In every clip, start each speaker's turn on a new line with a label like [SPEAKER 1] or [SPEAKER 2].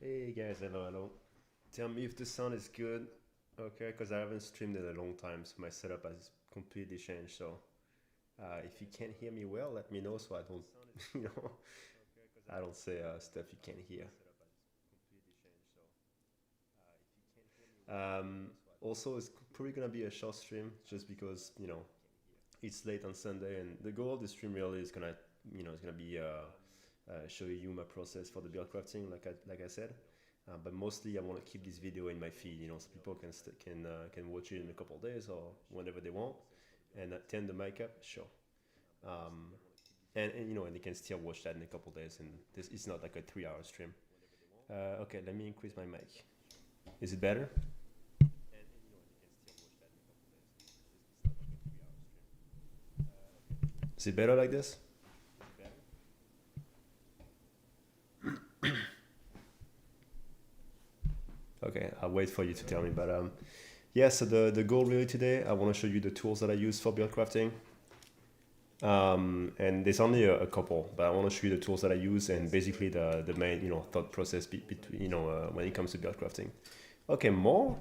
[SPEAKER 1] Hey guys, hello, hello. Tell me if the sound is good, okay? Because I haven't streamed in a long time, so my setup has completely changed. So if you can't hear me well, let me know so I don't, you know, I don't say stuff you can't hear. Um, Also, it's probably gonna be a short stream just because it's late on Sunday, and the goal of the stream really is gonna, it's gonna be show you my process for the build crafting, like I said. But mostly, I want to keep this video in my feed, so people can watch it in a couple of days or whenever they want, and turn the mic up, sure. Um, and they can still watch that in a couple of days, and this it's not like a 3 hour stream. Okay, let me increase my mic. Is it better? Is it better like this? Okay, I'll wait for you to tell me. But yeah, so the goal really today, I want to show you the tools that I use for build crafting. And there's only a couple, but I want to show you the tools that I use and basically the main thought process between when it comes to build crafting. Okay, more.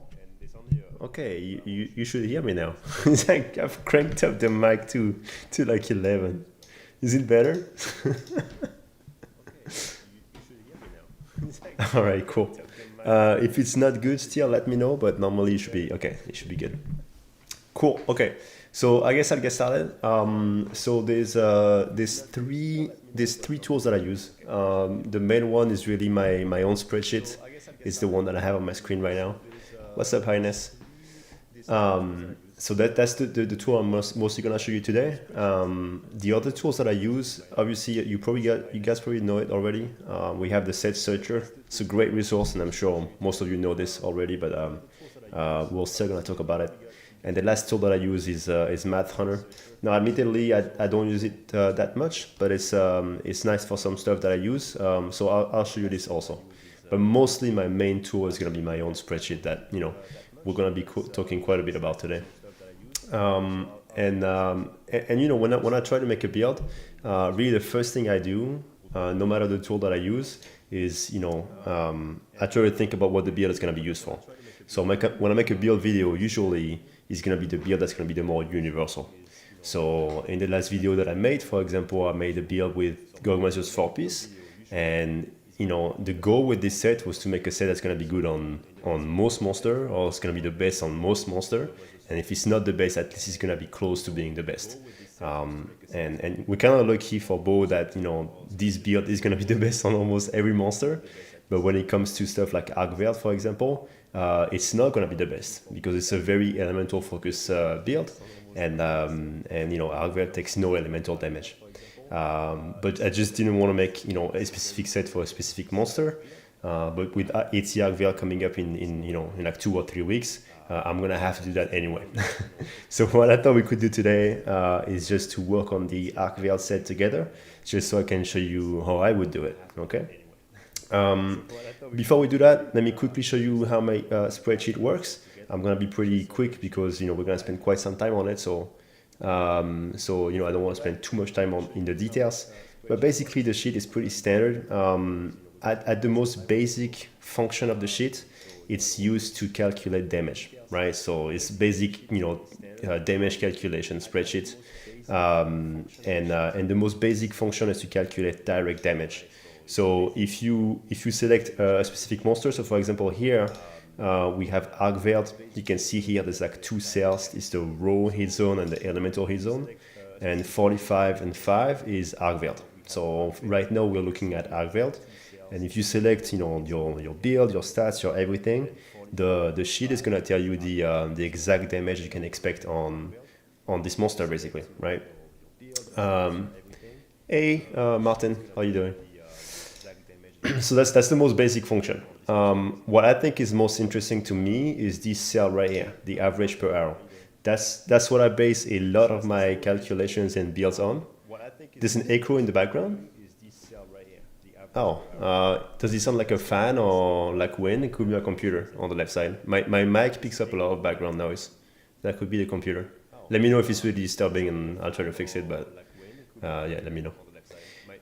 [SPEAKER 1] Okay, you should hear me now. It's like I've cranked up the mic to like 11. Is it better? All right, cool. If it's not good still, let me know, but normally it should be okay. It should be good. Cool. Okay. So I guess I'll get started. So there's three tools that I use. The main one is really my own spreadsheet. It's the one that I have on my screen right now. What's up, Highness? So that's the tool I'm mostly gonna show you today. The other tools that I use, obviously, you guys probably know it already. We have the set searcher. It's a great resource, and I'm sure most of you know this already, but we're still gonna talk about it. And the last tool that I use is Math Hunter. Now, admittedly, I don't use it that much, but it's nice for some stuff that I use. So I'll show you this also. But mostly, my main tool is gonna be my own spreadsheet that we're gonna be talking quite a bit about today. And when I try to make a build, really the first thing I do, no matter the tool that I use, is I try to think about what the build is going to be used for. So when I make a build video, usually it's going to be the build that's going to be the more universal. So in the last video that I made, for example, I made a build with Gogmaster's 4-piece, and the goal with this set was to make a set that's going to be good on most monster, or it's going to be the best on most monster. And if it's not the best, at least it's going to be close to being the best. And we're kind of lucky for Bo that this build is going to be the best on almost every monster. But when it comes to stuff like Argveld, for example, it's not going to be the best because it's a very elemental focus build, and Argveld takes no elemental damage. But I just didn't want to make a specific set for a specific monster. But with AT Argveld coming up in like 2 or 3 weeks, I'm gonna have to do that anyway. So what I thought we could do today is just to work on the Argveld set together, just so I can show you how I would do it. Okay. Before we do that, let me quickly show you how my spreadsheet works. I'm gonna be pretty quick because we're gonna spend quite some time on it. So I don't want to spend too much time in the details. But basically, the sheet is pretty standard. At the most basic function of the sheet, it's used to calculate damage, right? So it's basic, damage calculation spreadsheet. And the most basic function is to calculate direct damage. So if you select a specific monster, so for example here, we have Argveld. You can see here there's like 2 cells. It's the raw hit zone and the elemental hit zone. And 45 and 5 is Argveld. So right now we're looking at Argveld. And if you select your build, your stats, your everything, the sheet is gonna tell you the exact damage you can expect on this monster, basically, right? Hey, Martin, how you doing? So that's the most basic function. What I think is most interesting to me is this cell right here, the average per arrow. That's what I base a lot of my calculations and builds on. There's an echo in the background. Oh, does it sound like a fan or like wind? It could be a computer on the left side. My mic picks up a lot of background noise. That could be the computer. Let me know if it's really disturbing and I'll try to fix it, but yeah, let me know.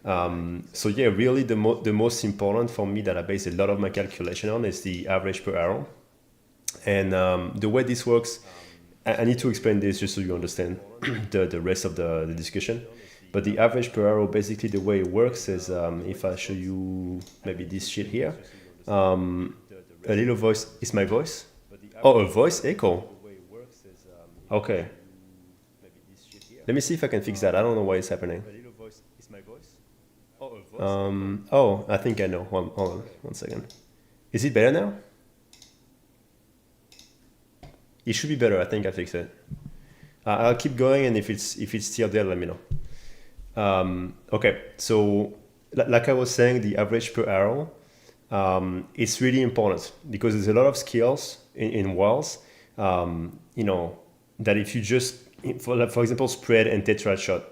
[SPEAKER 1] So yeah, really the most important for me that I base a lot of my calculation on is the average per arrow. And the way this works, I need to explain this just so you understand the rest of the discussion. But the average per arrow, basically the way it works is, if I show you maybe this shit here, a little voice, is my voice? Oh, a voice echo. Okay. Let me see if I can fix that. I don't know why it's happening. Oh, I think I know. Hold on, 1 second. Is it better now? It should be better. I think I fixed it. I'll keep going, and if it's still there, let me know. Okay, so like I was saying, the average per arrow, it's really important because there's a lot of skills in walls, that if you just, for example, spread and tetrad shot,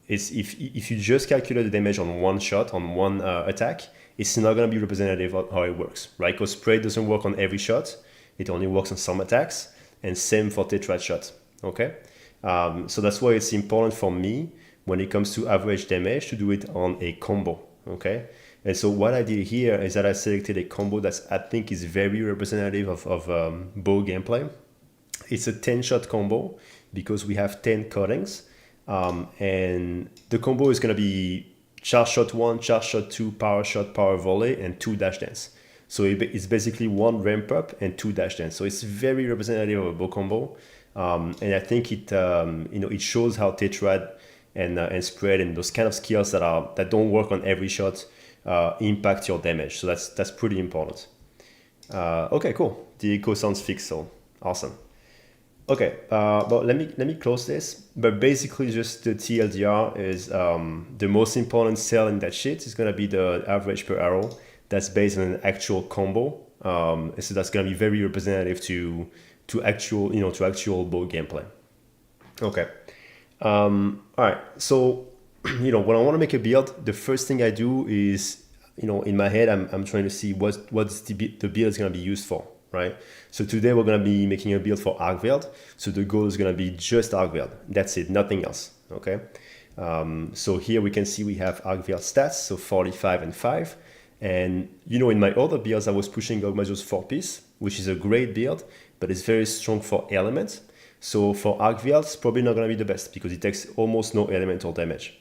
[SPEAKER 1] it's if you just calculate the damage on one shot, on one attack, it's not going to be representative of how it works, right? Because spread doesn't work on every shot. It only works on some attacks, and same for tetrad shot, okay? So that's why it's important for me when it comes to average damage to do it on a combo, okay? And so what I did here is that I selected a combo that I think is very representative of bow gameplay. It's a 10-shot combo because we have 10 cuttings, and the combo is going to be charge shot 1, charge shot 2, power shot, power volley, and 2 dash dance. So it's basically 1 ramp up and 2 dash dance. So it's very representative of a bow combo, and I think it it shows how tetrad and spread and those kind of skills that don't work on every shot impact your damage. So that's pretty important. Okay, cool. The echo sounds fixed, so awesome. Okay, but let me close this. But basically, just the TLDR is the most important cell in that sheet is gonna be the average per arrow. That's based on an actual combo. So that's gonna be very representative to actual bow gameplay. Okay. All right. So when I want to make a build, the first thing I do is in my head I'm trying to see what's the build is gonna be used for, right? So today we're gonna be making a build for Arcveld. So the goal is gonna be just Arcveld. That's it, nothing else. Okay. So here we can see we have Arcveld stats, so 45 and 5. And in my other builds, I was pushing Gogmazio's 4-piece, which is a great build, but it's very strong for elements. So for Arcveld, it's probably not going to be the best because it takes almost no elemental damage.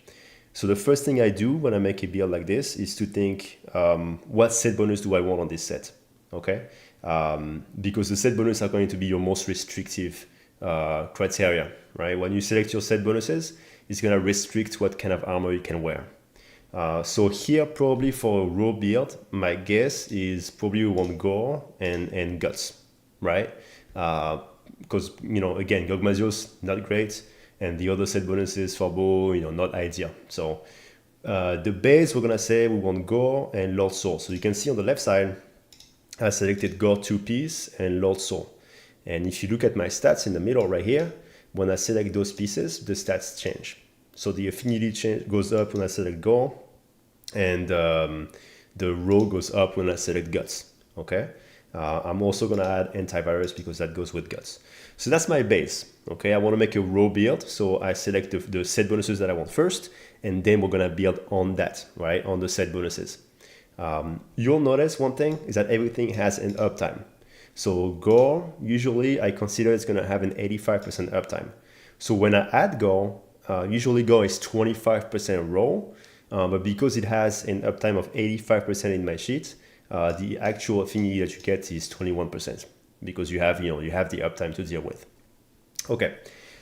[SPEAKER 1] So the first thing I do when I make a build like this is to think, what set bonus do I want on this set? Okay, because the set bonus are going to be your most restrictive criteria, right? When you select your set bonuses, it's going to restrict what kind of armor you can wear. So here probably for a raw build, my guess is probably we want gore and guts, right? Because again, Gogmazio's not great, and the other set bonuses for bow, not ideal. So the base, we're gonna say we want gore and Lord Soul. So you can see on the left side, I selected gore 2-piece and Lord Soul. And if you look at my stats in the middle right here, when I select those pieces, the stats change. So the affinity goes up when I select gore, and the row goes up when I select guts. Okay, I'm also gonna add antivirus because that goes with guts. So that's my base. Okay, I want to make a raw build, so I select the set bonuses that I want first, and then we're gonna build on that, right, on the set bonuses. You'll notice one thing is that everything has an uptime. So gore, usually I consider it's gonna have an 85% uptime. So when I add gore, usually gore is 25% raw, but because it has an uptime of 85% in my sheet, the actual affinity that you get is 21% because you have the uptime to deal with. Okay,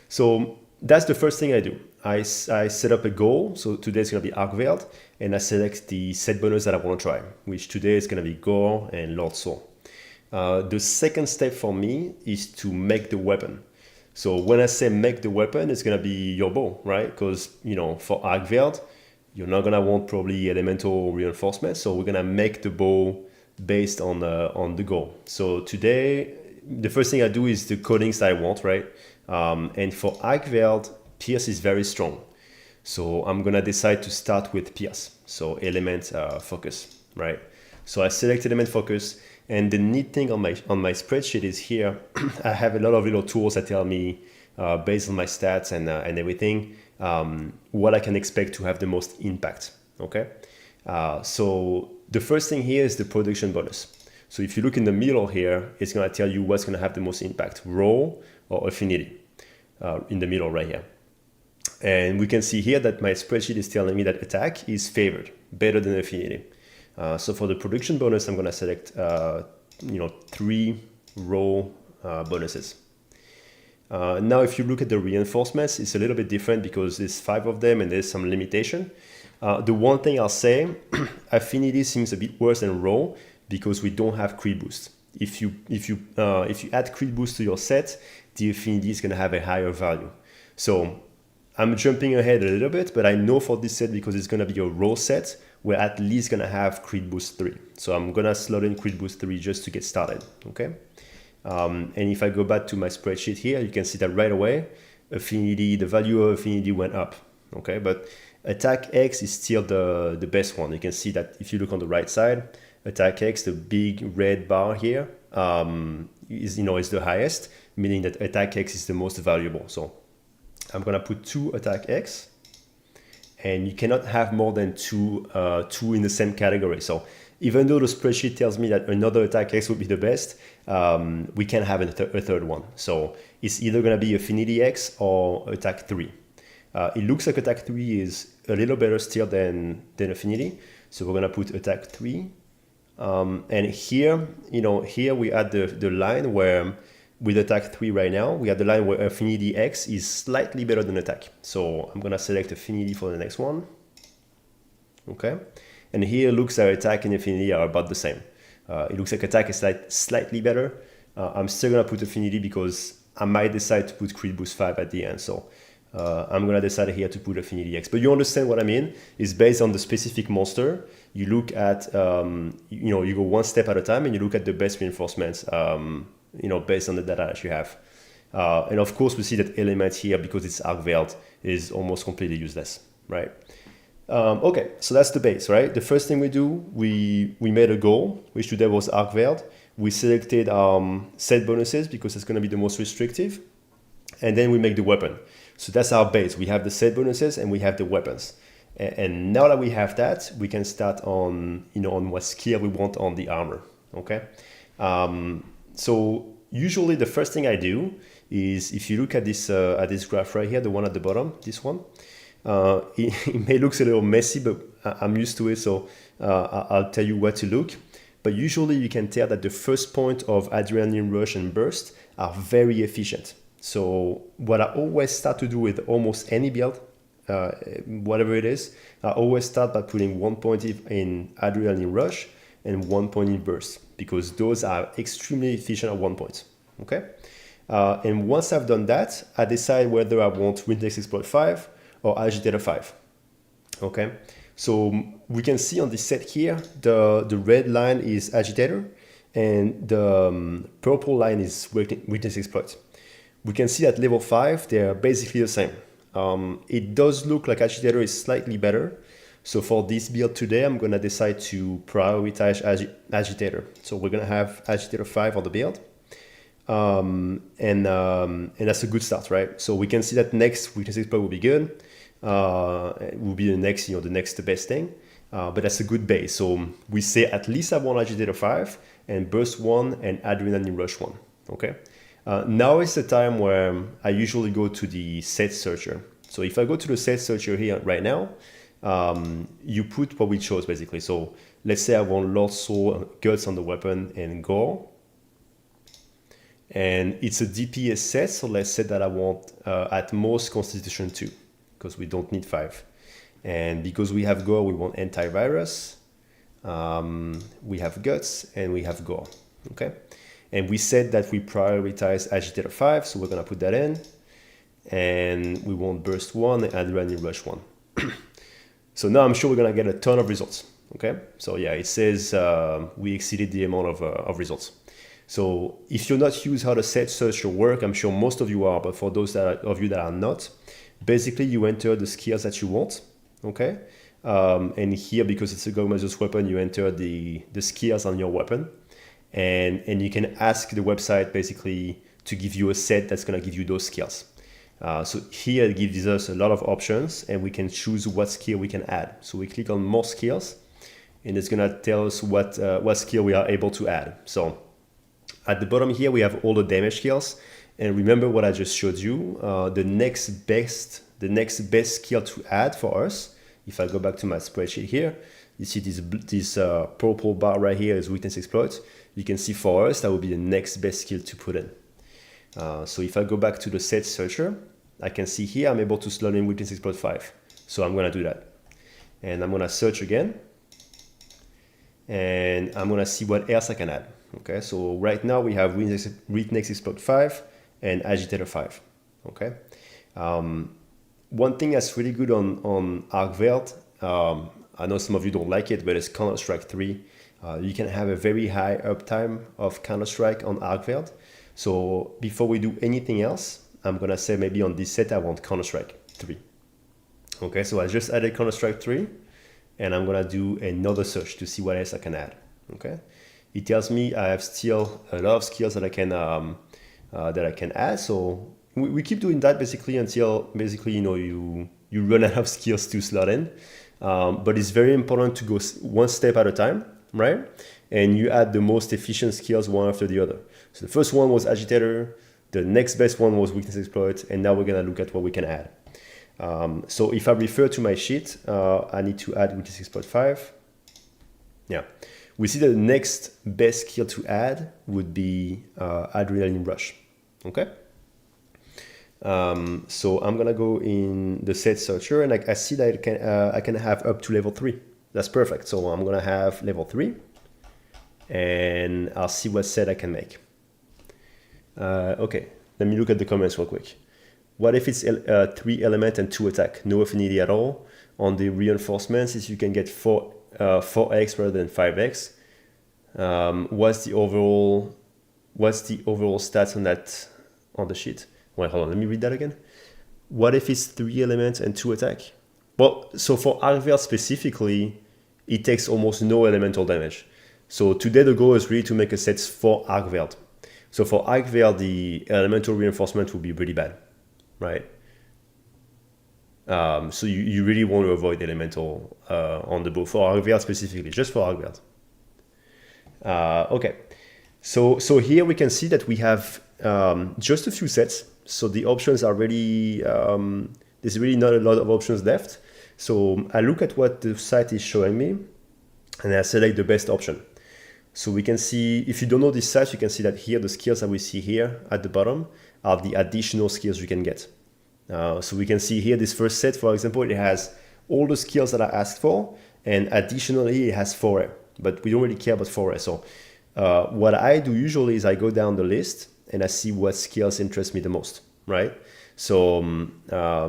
[SPEAKER 1] so that's the first thing I do. I set up a goal. So today it's gonna be Arcveld, and I select the set bonus that I want to try, which today is gonna be gore and Lord Soul. The second step for me is to make the weapon. So when I say make the weapon, it's gonna be your bow, right? Because for Arcveld, you're not gonna want probably elemental reinforcement, so we're gonna make the bow based on the goal. So today, the first thing I do is the coatings that I want, right? And for Arcveld, Pierce is very strong, so I'm gonna decide to start with Pierce. So element focus, right? So I select element focus. And the neat thing on my spreadsheet is here, I have a lot of little tools that tell me based on my stats and everything, what I can expect to have the most impact. Okay, so the first thing here is the production bonus. So if you look in the middle here, it's going to tell you what's going to have the most impact, raw or affinity, in the middle right here. And we can see here that my spreadsheet is telling me that attack is favored, better than affinity. So for the production bonus, I'm going to select 3 raw bonuses. Now, if you look at the reinforcements, it's a little bit different because there's 5 of them and there's some limitation. The one thing I'll say, affinity seems a bit worse than raw because we don't have crit boost. If you add crit boost to your set, the affinity is going to have a higher value. So I'm jumping ahead a little bit, but I know for this set, because it's going to be a raw set, we're at least going to have crit boost 3. So I'm going to slot in crit boost 3 just to get started. Okay. And if I go back to my spreadsheet here, you can see that right away, affinity, the value of affinity went up. Okay, but attack X is still the best one. You can see that if you look on the right side, attack X, the big red bar here, is the highest, meaning that attack X is the most valuable. So I'm gonna put 2 attack X, and you cannot have more than two in the same category. So even though the spreadsheet tells me that another attack X would be the best, we can have a third one. So it's either gonna be affinity X or attack 3. It looks like attack 3 is a little better still than affinity. So we're gonna put attack 3. And here, here we add the line where with attack 3 right now, we have the line where affinity X is slightly better than attack. So I'm gonna select affinity for the next one. Okay. And here it looks like attack and affinity are about the same. It looks like attack is slightly better. I'm still gonna put affinity because I might decide to put crit boost 5 at the end. So I'm gonna decide here to put affinity X. But you understand what I mean? It's based on the specific monster. You look at, you go one step at a time and you look at the best reinforcements, based on the data that you have. And of course, we see that element here, because it's arc-veiled, is almost completely useless, right? Okay, so that's the base, right? The first thing we do, we made a goal, which today was arc-veiled. We selected set bonuses because it's gonna be the most restrictive. And then we make the weapon. So that's our base. We have the set bonuses and we have the weapons. And now that we have that, we can start on what skill we want on the armor, okay? So usually the first thing I do is, if you look at this graph right here, the one at the bottom, this one, it may look a little messy, but I'm used to it, so I'll tell you where to look. But usually you can tell that the first point of adrenaline rush and burst are very efficient. So what I always start to do with almost any build, whatever it is, I always start by putting 1 point in adrenaline rush and 1 point in burst, because those are extremely efficient at 1 point. Okay. And once I've done that, I decide whether I want Windex Exploit 5 or Agitator 5. Okay. So we can see on this set here, the red line is Agitator and the purple line is Witness Exploit. We can see at level 5, they're basically the same. It does look like Agitator is slightly better. So for this build today, I'm gonna decide to prioritize Agitator. So we're gonna have Agitator 5 on the build. And that's a good start, right? So we can see that next Witness Exploit will be good. It will be the next best thing. But that's a good base. So we say at least I want Agitator 5 and Burst 1 and Adrenaline Rush 1, okay? Now is the time where I usually go to the set searcher. So if I go to the set searcher here right now, you put what we chose basically. So let's say I want Lord Soul, Guts on the weapon, and Gore. And it's a DPS set, so let's say that I want at most Constitution 2, because we don't need 5. And because we have Gore, we want Antivirus, we have Guts, and we have Gore, okay? And we said that we prioritize Agitator 5, so we're gonna put that in. And we want Burst 1 and Adrenaline Rush 1. So now I'm sure we're gonna get a ton of results, okay? So yeah, it says we exceeded the amount of results. So if you're not used how the set searcher work, I'm sure most of you are, but for those of you that are not, basically you enter the skills that you want, okay? And here, because it's a Gogmaster's weapon, you enter the skills on your weapon. And you can ask the website basically to give you a set that's gonna give you those skills. So here it gives us a lot of options, and we can choose what skill we can add. So we click on more skills, and it's gonna tell us what skill we are able to add. So at the bottom here, we have all the damage skills. And remember what I just showed you, the next best skill to add for us. If I go back to my spreadsheet here, you see this purple bar right here is weakness exploit. You can see for us, that would be the next best skill to put in. So if I go back to the set searcher, I can see here I'm able to slot in weakness exploit 5. So I'm gonna do that. And I'm gonna search again. And I'm gonna see what else I can add. Okay, so right now we have weakness exploit 5 and agitator 5. Okay. One thing that's really good on Arcveld, I know some of you don't like it, but it's Counter-Strike 3. You can have a very high uptime of Counter-Strike on Arcveld. So before we do anything else, I'm gonna say maybe on this set I want Counter-Strike 3. Okay, so I just added Counter-Strike 3, and I'm gonna do another search to see what else I can add. Okay, it tells me I have still a lot of skills that I can add. So we keep doing that basically until you run out of skills to slot in. But it's very important to go one step at a time, right? And you add the most efficient skills one after the other. So the first one was agitator, the next best one was weakness exploit, and now we're gonna look at what we can add. So if I refer to my sheet, I need to add weakness exploit 5. Yeah, we see that the next best skill to add would be adrenaline rush. Okay. So I'm gonna go in the set searcher, and I see that I can have up to level 3. That's perfect. So I'm gonna have level 3, and I'll see what set I can make. Okay, let me look at the comments real quick. What if it's 3 element and 2 attack? No affinity at all. On the reinforcements, is you can get 4x rather than 5x. What's the overall stats on that on the sheet? Wait, hold on, let me read that again. What if it's 3 elements and 2 attack? Well, so for Arcveld specifically, it takes almost no elemental damage. So today the goal is really to make a set for Arcveld. So for Arcveld, the elemental reinforcement will be really bad, right? So you really want to avoid elemental on the bow for Arcveld specifically, just for Arcveld. Okay, so here we can see that we have just a few sets. So the options are really, there's really not a lot of options left. So I look at what the site is showing me, and I select the best option. So we can see, if you don't know this site, you can see that here, the skills that we see here at the bottom are the additional skills you can get. So we can see here, this first set, for example, it has all the skills that I asked for, and additionally it has 4A, but we don't really care about 4A. So what I do usually is I go down the list and I see what skills interest me the most, right? So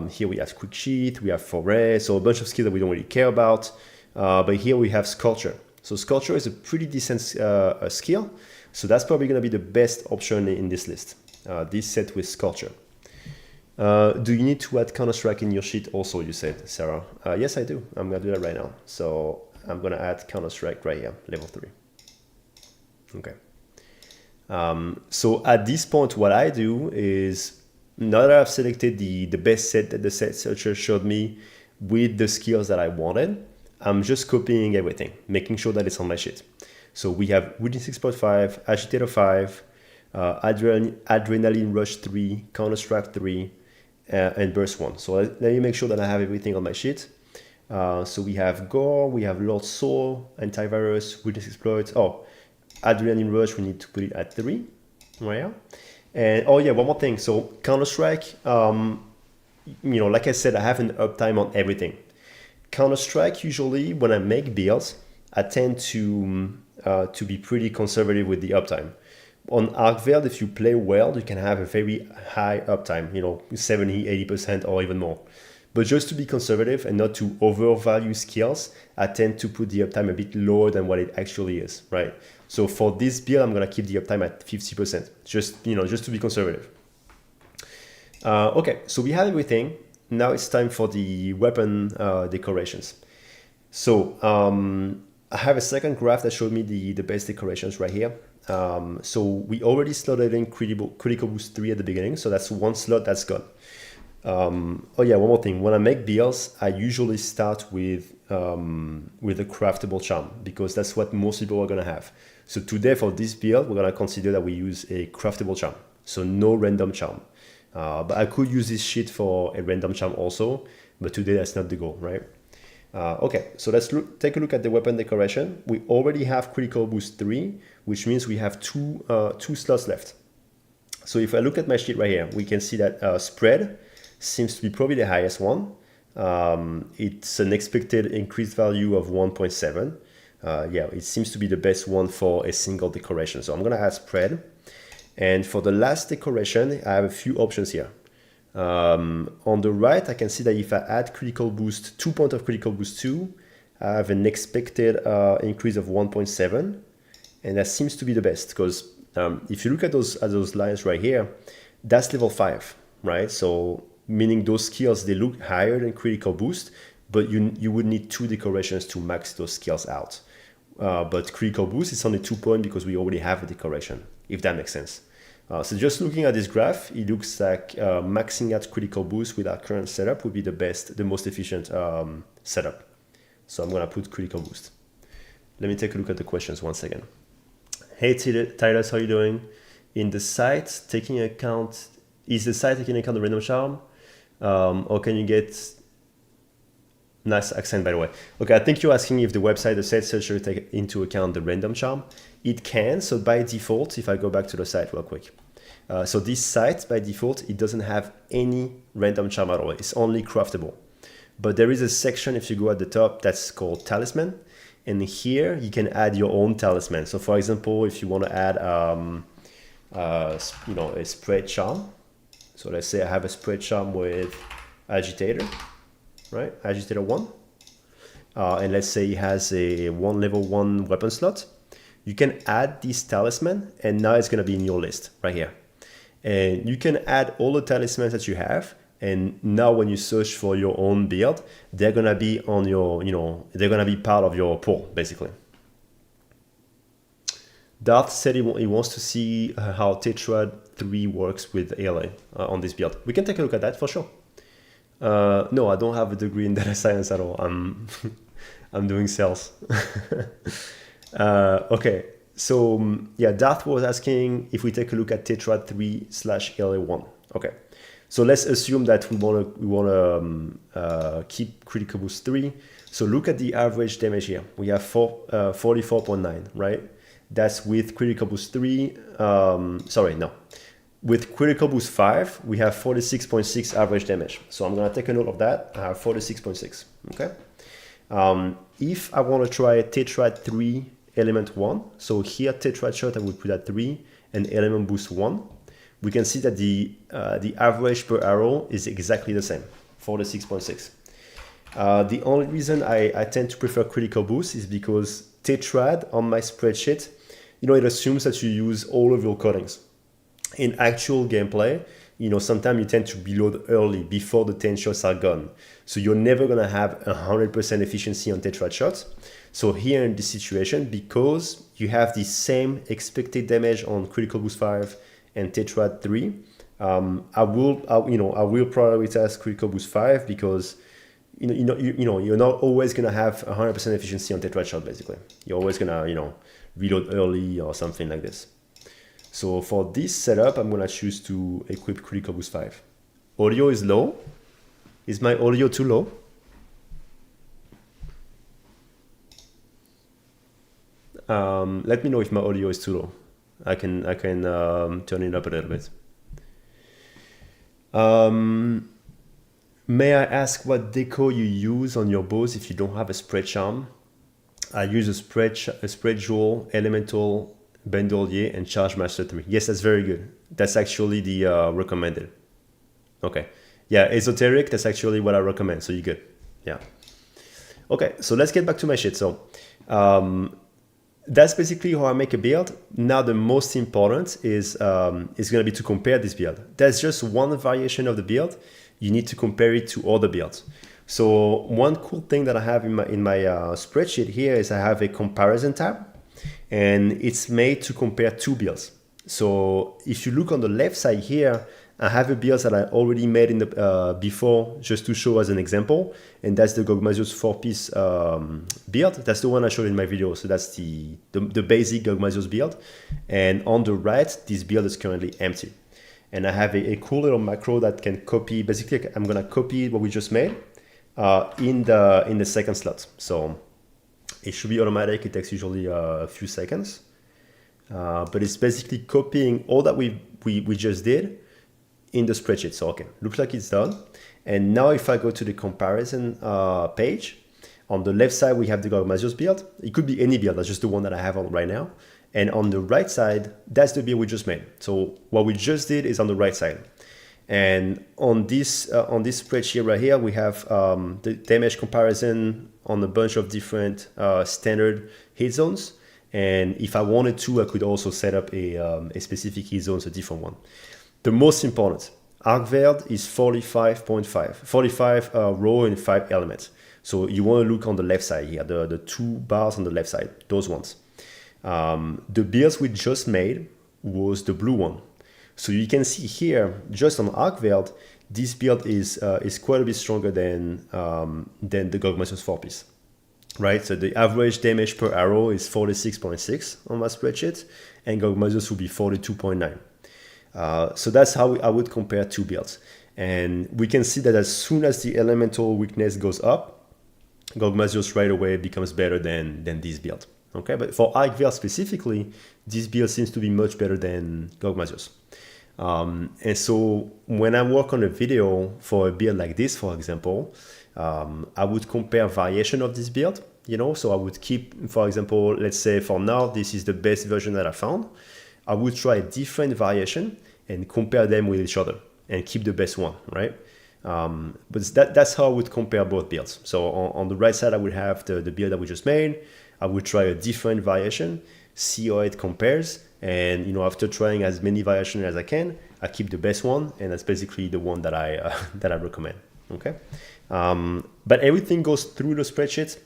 [SPEAKER 1] here we have quick sheet, we have 4A, so a bunch of skills that we don't really care about. But here we have sculpture. So sculpture is a pretty decent skill. So that's probably gonna be the best option in this list, this set with sculpture. Do you need to add Counter-Strike in your sheet also, you said, Sarah? Yes, I do. I'm gonna do that right now. So I'm gonna add Counter-Strike right here, level 3. Okay. So at this point, what I do is, now that I've selected the best set that the set searcher showed me with the skills that I wanted, I'm just copying everything, making sure that it's on my sheet. So we have weakness exploit 5, agitator 5, adrenaline rush 3, Counter-Strike 3, and burst 1. So let me make sure that I have everything on my sheet. So we have gore, we have Lord Soul, antivirus, weakness exploit. Oh, adrenaline rush, we need to put it at 3. Right here. And oh yeah, one more thing. So Counter-Strike, like I said, I have an uptime on everything. Counter-Strike, usually when I make builds, I tend to be pretty conservative with the uptime. On Arcveld, if you play well, you can have a very high uptime, 70, 80% or even more. But just to be conservative and not to overvalue skills, I tend to put the uptime a bit lower than what it actually is, right? So for this build, I'm gonna keep the uptime at 50%, just to be conservative. Okay, so we have everything. Now it's time for the weapon decorations. So I have a second graph that showed me the best decorations right here. So we already slotted in critical boost 3 at the beginning, so that's one slot that's gone. Oh yeah, one more thing. When I make builds, I usually start with a craftable charm because that's what most people are gonna have. So today for this build, we're gonna consider that we use a craftable charm, so no random charm. But I could use this sheet for a random charm also, but today that's not the goal, right? Okay, so let's take a look at the weapon decoration. We already have critical boost 3, which means we have two slots left. So if I look at my sheet right here, we can see that spread seems to be probably the highest one. It's an expected increased value of 1.7. Yeah, it seems to be the best one for a single decoration. So I'm gonna add spread. And for the last decoration, I have a few options here. On the right, I can see that if I add critical boost, 2 points of critical boost 2, I have an expected increase of 1.7. And that seems to be the best because if you look at those lines right here, that's level 5, right? So meaning those skills, they look higher than critical boost, but you would need 2 decorations to max those skills out. But critical boost is only 2 points because we already have a decoration, if that makes sense. So just looking at this graph, it looks like maxing out critical boost with our current setup would be the most efficient setup. So I'm gonna put critical boost. Let me take a look at the questions once again. Hey Titus, how are you doing? In the site, is the site taking account the random charm? Or can you get, nice accent by the way. Okay, I think you're asking if the website, the site searcher take into account the random charm. It can, so by default, if I go back to the site real quick. So this site, by default, it doesn't have any random charm at all. It's only craftable. But there is a section, if you go at the top, that's called talisman. And here you can add your own talisman. So for example, if you want to add a spread charm. So let's say I have a spread charm with agitator, right? Agitator 1. And let's say it has a level 1 weapon slot. You can add this talisman and now it's going to be in your list right here. And you can add all the talismans that you have. And now when you search for your own build, they're going to be on your, they're going to be part of your pool, basically. Darth said he wants to see how Tetrad 3 works with ALA on this build. We can take a look at that for sure. No, I don't have a degree in data science at all. I'm doing sales. Okay, so yeah, Darth was asking if we take a look at Tetrad 3/ALA1. Okay, so let's assume that we wanna keep critical boost 3. So look at the average damage here. We have 44.9, right? That's with critical boost 3. With critical boost 5, we have 46.6 average damage. So I'm gonna take a note of that. I have 46.6. Okay. If I want to try Tetrad 3 element 1, so here Tetrad shot I would put at 3 and element boost 1. We can see that the average per arrow is exactly the same, 46.6. The only reason I tend to prefer critical boost is because Tetrad on my spreadsheet, it assumes that you use all of your coatings. In actual gameplay, sometimes you tend to reload early before the 10 shots are gone. So you're never gonna have 100% efficiency on Tetrad shots. So here in this situation, because you have the same expected damage on critical boost 5 and Tetrad 3, I will prioritize critical boost 5 because you're not always gonna have 100% efficiency on Tetrad shot. Basically, you're always gonna reload early or something like this. So for this setup, I'm gonna choose to equip critical boost 5. Audio is low. Is my audio too low? Let me know if my audio is too low. I can turn it up a little bit. May I ask what deco you use on your bows if you don't have a spread charm? I use a spread jewel, elemental, bandolier, and charge master 3. Yes, that's very good. That's actually the recommended. Okay. Yeah, esoteric, that's actually what I recommend. So you're good. Yeah. Okay, so let's get back to my shit. So that's basically how I make a build. Now the most important is going to be to compare this build. That's just one variation of the build. You need to compare it to other builds. So one cool thing that I have in my spreadsheet here is I have a comparison tab, and it's made to compare two builds. So if you look on the left side here, I have a build that I already made in the before, just to show as an example, and that's the Gogmasios 4-piece build. That's the one I showed in my video. So that's the basic Gogmasios build. And on the right, this build is currently empty. And I have a cool little macro that can copy. Basically, I'm gonna copy what we just made in the second slot. So it should be automatic. It takes usually a few seconds, but it's basically copying all that we just did in the spreadsheet. So okay, looks like it's done. And now if I go to the comparison page, on the left side we have the Gogmasios build. It could be any build, that's just the one that I have on right now. And on the right side, that's the build we just made. So what we just did is on the right side. And on this spreadsheet right here, we have the damage comparison on a bunch of different standard hit zones. And if I wanted to, I could also set up a specific hit zone, a different one. The most important, ArcVerd is 45.5, 45 row and 5 elements. So you want to look on the left side here, the 2 bars on the left side, those ones. The builds we just made was the blue one. So you can see here, just on ArcVerd, this build is quite a bit stronger than the Gogmasios 4-piece, right? So the average damage per arrow is 46.6 on my spreadsheet, and Gogmasios will be 42.9. So that's how I would compare two builds. And we can see that as soon as the elemental weakness goes up, Gogmasios right away becomes better than this build. Okay, but for ArcVerd specifically, this build seems to be much better than Gogmasios. And so when I work on a video for a build like this, for example, I would compare variation of this build, so I would keep, for example, let's say for now, this is the best version that I found. I would try a different variation and compare them with each other and keep the best one, right? But that's how I would compare both builds. So on the right side, I would have the build that we just made. I would try a different variation, see how it compares. And after trying as many variations as I can, I keep the best one, and that's basically the one that I recommend. Okay, but everything goes through the spreadsheet.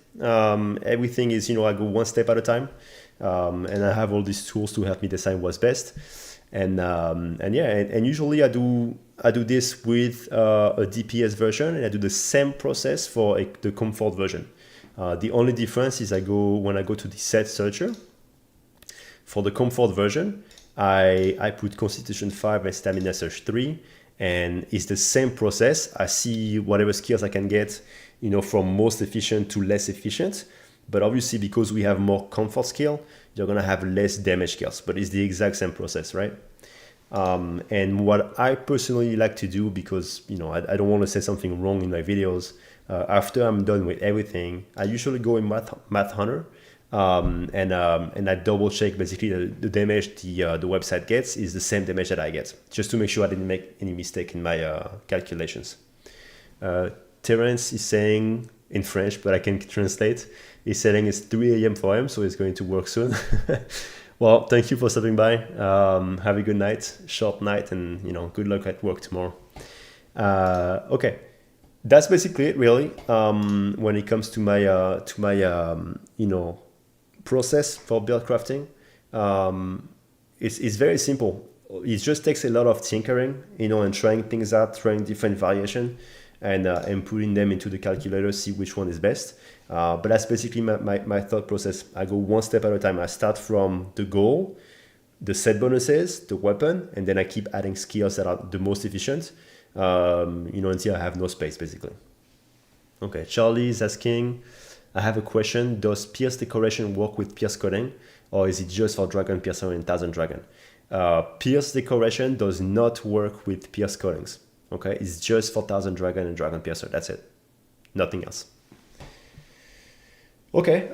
[SPEAKER 1] Everything is I go one step at a time, and I have all these tools to help me decide what's best. And usually I do this with a DPS version, and I do the same process for the comfort version. The only difference is when I go to the set searcher. For the comfort version, I put Constitution 5 and Stamina Search 3, and it's the same process. I see whatever skills I can get, from most efficient to less efficient. But obviously, because we have more comfort skill, you're gonna have less damage skills, but it's the exact same process, right? And what I personally like to do, because I don't want to say something wrong in my videos, after I'm done with everything, I usually go in Math Hunter. And I double check basically the damage the website gets is the same damage that I get, just to make sure I didn't make any mistake in my calculations. Terence is saying in French, but I can translate. He's saying it's 3 a.m. for him, so it's going to work soon. Well, thank you for stopping by. Have a good night, short night, and good luck at work tomorrow. Okay. That's basically it, really. When it comes to my process for build crafting, it's very simple. It just takes a lot of tinkering, and trying things out, trying different variation, and putting them into the calculator, see which one is best. But that's basically my thought process. I go one step at a time. I start from the goal, the set bonuses, the weapon, and then I keep adding skills that are the most efficient, until I have no space, basically. Okay, Charlie is asking, I have a question. Does Pierce Decoration work with Pierce Coding, or is it just for Dragon Piercer and Thousand Dragon? Pierce Decoration does not work with Pierce Codings. Okay, it's just for Thousand Dragon and Dragon Piercer. That's it. Nothing else. Okay,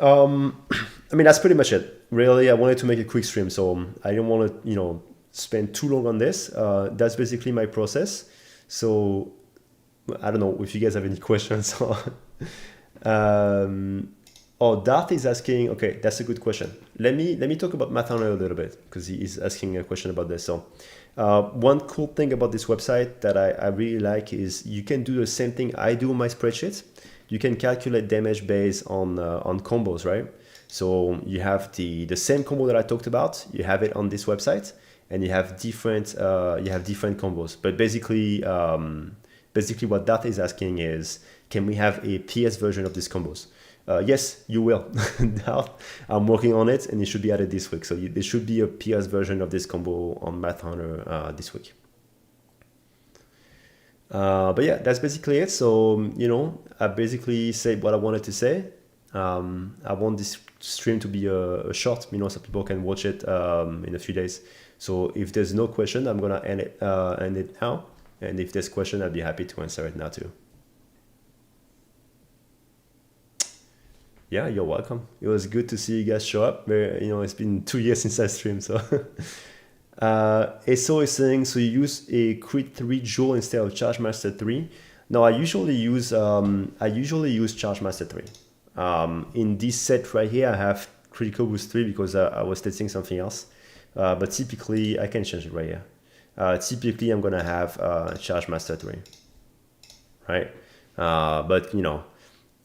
[SPEAKER 1] that's pretty much it. Really, I wanted to make a quick stream, so I didn't want to, spend too long on this. That's basically my process. So I don't know if you guys have any questions. Darth is asking, okay, that's a good question. Let me talk about Mathana a little bit, because he is asking a question about this. So one cool thing about this website that I really like is you can do the same thing I do on my spreadsheets. You can calculate damage based on combos, right? So you have the same combo that I talked about, you have it on this website, and you have different combos. But basically, basically what that is asking is, can we have a PS version of these combos? Yes, you will. I'm working on it, and it should be added this week. So there should be a PS version of this combo on Math Hunter this week. But yeah, that's basically it. So, you know, I basically said what I wanted to say. I want this stream to be a short, you know, so people can watch it in a few days. So if there's no question, I'm gonna end it now. And if there's question, I'd be happy to answer it now too. Yeah, you're welcome. It was good to see you guys show up. You know, it's been 2 years since I streamed, so. SO is saying, so you use a Crit 3 Joule instead of Chargemaster 3. No, I usually use Chargemaster 3. In this set right here, I have Critical Boost 3 because I was testing something else. But typically, I can change it right here. Typically, I'm gonna have Chargemaster 3, right? But you know,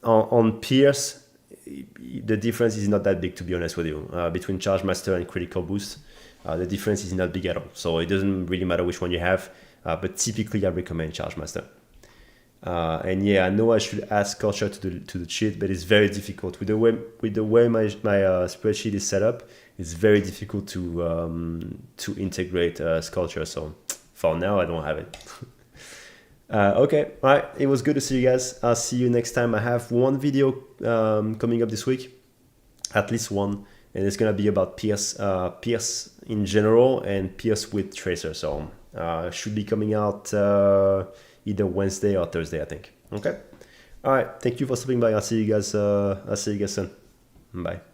[SPEAKER 1] on Pierce, the difference is not that big, to be honest with you. Between Chargemaster and Critical Boost, the difference is not big at all. So it doesn't really matter which one you have, but typically I recommend Chargemaster. And yeah, I know I should add Sculpture to the cheat, but it's very difficult with the way my spreadsheet is set up. It's very difficult to integrate Sculpture. So for now, I don't have it. Okay, all right. It was good to see you guys. I'll see you next time. I have one video coming up this week, at least one, and it's gonna be about Pierce in general and Pierce with Tracer. So should be coming out either Wednesday or Thursday, I think. Okay. All right. Thank you for stopping by. I'll see you guys soon. Bye.